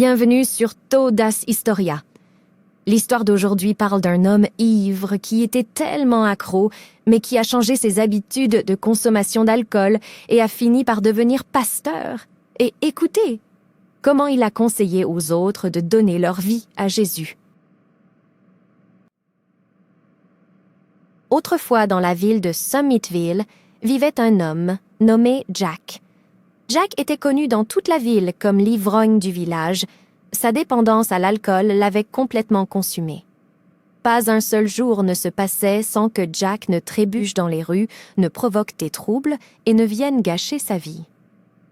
Bienvenue sur Todas Historia. L'histoire d'aujourd'hui parle d'un homme ivre qui était tellement accro, mais qui a changé ses habitudes de consommation d'alcool et a fini par devenir pasteur. Et écoutez comment il a conseillé aux autres de donner leur vie à Jésus. Autrefois, dans la ville de Summitville, vivait un homme nommé Jack. Jack était connu dans toute la ville comme l'ivrogne du village. Sa dépendance à l'alcool l'avait complètement consumé. Pas un seul jour ne se passait sans que Jack ne trébuche dans les rues, ne provoque des troubles et ne vienne gâcher sa vie.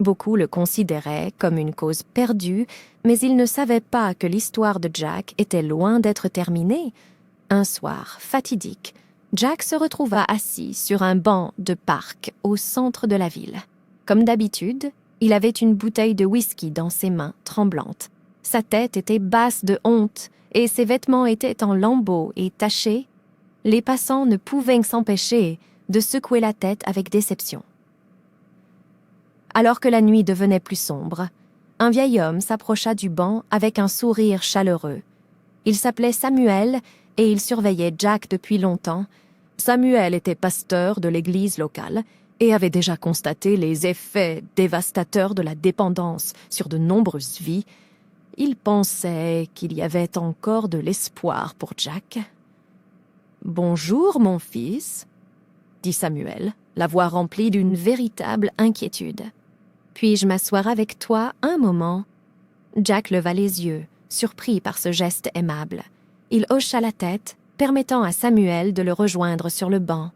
Beaucoup le considéraient comme une cause perdue, mais ils ne savaient pas que l'histoire de Jack était loin d'être terminée. Un soir fatidique, Jack se retrouva assis sur un banc de parc au centre de la ville. Comme d'habitude, il avait une bouteille de whisky dans ses mains tremblantes. Sa tête était basse de honte et ses vêtements étaient en lambeaux et tachés. Les passants ne pouvaient s'empêcher de secouer la tête avec déception. Alors que la nuit devenait plus sombre, un vieil homme s'approcha du banc avec un sourire chaleureux. Il s'appelait Samuel et il surveillait Jack depuis longtemps. Samuel était pasteur de l'église locale et avait déjà constaté les effets dévastateurs de la dépendance sur de nombreuses vies. Il pensait qu'il y avait encore de l'espoir pour Jack. « Bonjour, mon fils, » dit Samuel, la voix remplie d'une véritable inquiétude. « Puis-je m'asseoir avec toi un moment ?» Jack leva les yeux, surpris par ce geste aimable. Il hocha la tête, permettant à Samuel de le rejoindre sur le banc.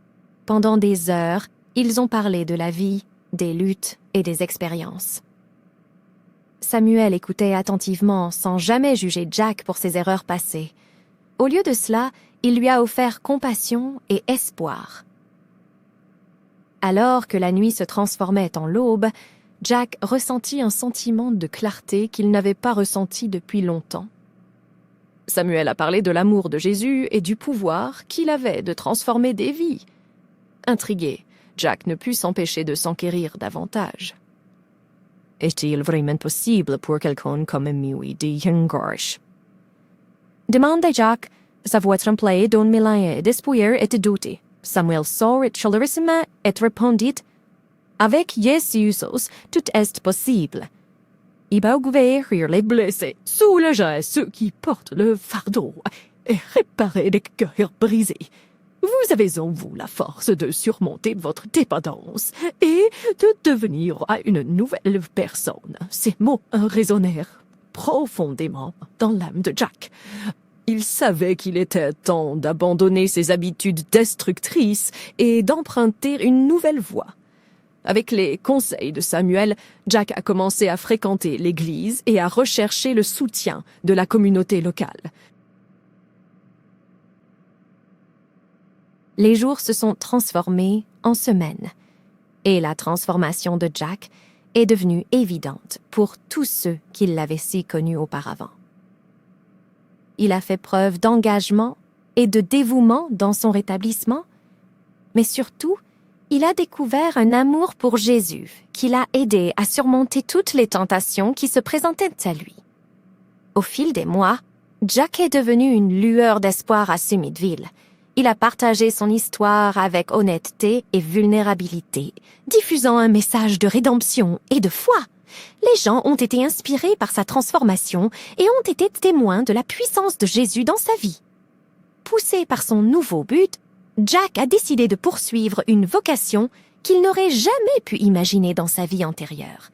Pendant des heures, ils ont parlé de la vie, des luttes et des expériences. Samuel écoutait attentivement, sans jamais juger Jack pour ses erreurs passées. Au lieu de cela, il lui a offert compassion et espoir. Alors que la nuit se transformait en l'aube, Jack ressentit un sentiment de clarté qu'il n'avait pas ressenti depuis longtemps. Samuel a parlé de l'amour de Jésus et du pouvoir qu'il avait de transformer des vies. Intrigué, Jack ne put s'empêcher de s'enquérir davantage. « Est-il vraiment possible pour quelqu'un comme moi d'y engorger ?» Demanda Jack, sa voix tremblait d'un mélange d'espoir et de doute. Samuel sourit chaleureusement et répondit « Avec Jésus, tout est possible. » Il va guérir les blessés, soulager ceux qui portent le fardeau et réparer les cœurs brisés. Vous avez en vous la force de surmonter votre dépendance et de devenir une nouvelle personne. Ces mots résonnèrent profondément dans l'âme de Jack. Il savait qu'il était temps d'abandonner ses habitudes destructrices et d'emprunter une nouvelle voie. Avec les conseils de Samuel, Jack a commencé à fréquenter l'église et à rechercher le soutien de la communauté locale. Les jours se sont transformés en semaines, et la transformation de Jack est devenue évidente pour tous ceux qui l'avaient si connu auparavant. Il a fait preuve d'engagement et de dévouement dans son rétablissement, mais surtout, il a découvert un amour pour Jésus qui l'a aidé à surmonter toutes les tentations qui se présentaient à lui. Au fil des mois, Jack est devenu une lueur d'espoir à Summitville. Il a partagé son histoire avec honnêteté et vulnérabilité, diffusant un message de rédemption et de foi. Les gens ont été inspirés par sa transformation et ont été témoins de la puissance de Jésus dans sa vie. Poussé par son nouveau but, Jack a décidé de poursuivre une vocation qu'il n'aurait jamais pu imaginer dans sa vie antérieure.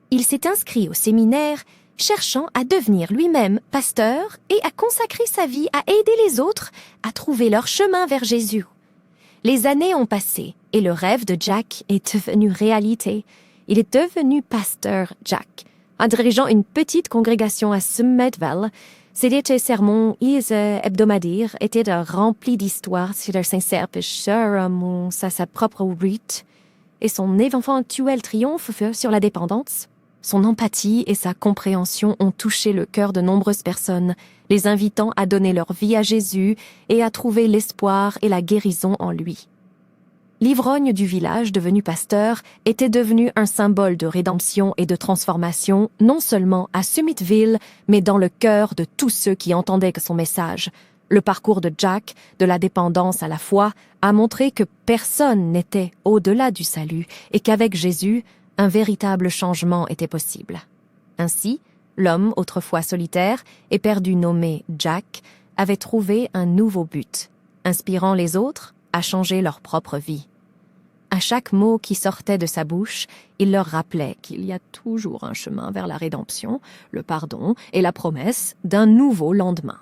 Il s'est inscrit au séminaire, cherchant à devenir lui-même pasteur et à consacrer sa vie à aider les autres à trouver leur chemin vers Jésus. Les années ont passé et le rêve de Jack est devenu réalité. Il est devenu pasteur Jack. En dirigeant une petite congrégation à Summitville, ses sermons hebdomadaires étaient remplis d'histoires sur leur sincère pécheur à sa propre route, et son éventuel triomphe sur la dépendance. Son empathie et sa compréhension ont touché le cœur de nombreuses personnes, les invitant à donner leur vie à Jésus et à trouver l'espoir et la guérison en lui. l'ivrogne du village devenu pasteur était devenu un symbole de rédemption et de transformation non seulement à Summitville, mais dans le cœur de tous ceux qui entendaient son message. Le parcours de Jack, de la dépendance à la foi, a montré que personne n'était au-delà du salut et qu'avec Jésus, un véritable changement était possible. Ainsi, l'homme autrefois solitaire et perdu nommé Jack avait trouvé un nouveau but, inspirant les autres à changer leur propre vie. À chaque mot qui sortait de sa bouche, il leur rappelait qu'il y a toujours un chemin vers la rédemption, le pardon et la promesse d'un nouveau lendemain.